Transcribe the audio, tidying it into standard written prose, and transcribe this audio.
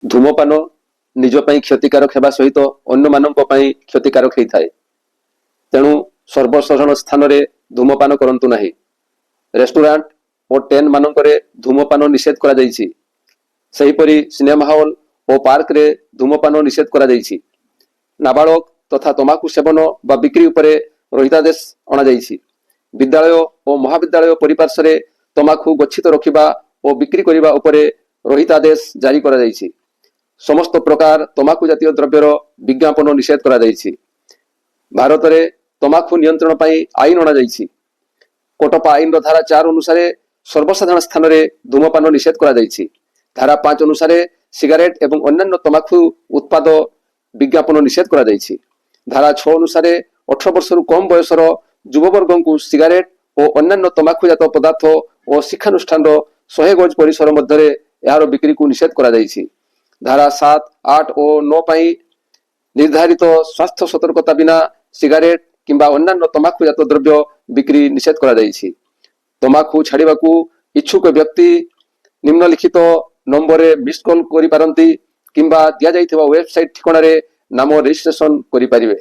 धूमपान निज पई क्षतिकारक हेबा सहित अन्य मानक पई क्षतिकारक हेइथाय। तेणु सर्वसाधारण स्थान रे धूमपान करंतु नाही। रेस्टोरेंट और टेन मानकरे धूमपान निषेध करा जायछि। सेहिपरि सिनेमा हॉल और पार्क रे धूमपान निषेध करा जायछि। नाबालक तथा तमाकु सेवन बा बिक्री उपरे रहितादेश अणा जायछि। विद्यालय और महाविद्यालय परिपार्श्व रे तमाकु गच्छित रखिबा और बिक्री करिबा उपरे रहितादेश जारी करा जायछि। समस्त प्रकार तमाकु जातीय द्रव्यर विज्ञापन निषेध करा जायछि। भारत रे तमाकु नियंत्रण पई आईन अणा जायछि। कोटपा आईन रो धारा 4 अनुसार सर्वसाधारण स्थान रे धूमपान निषेध करा जायछि। धारा 5 अनुसार सिगारेट एवं अन्य तमाकु उत्पाद विज्ञापन निषेध करा जायछि। धारा 6 अनुसार 18 वर्ष रु कम बयसर युववर्ग को सिगारेट और अन्य तमाकुजात पदार्थ और शिक्षानुष्ठान 100 गज परिसर मध्य यार बिक्री को निषेध करा जायछि। धारा 7, 8 और 9 पई निर्धारित स्वास्थ्य सतर्कता बिना सिगारेट किंबा अन्य तमाकुजात द्रव्य बिक्री निषेध करा जायछि। तमाकु छाड़िबाकू इच्छुक व्यक्ति निम्नलिखित नंबर रे मिस कॉल करि पारंती किंबा दिया जाइथिबा वेबसाइट ठिकाना रे नाम रजिस्ट्रेशन करि परिबे।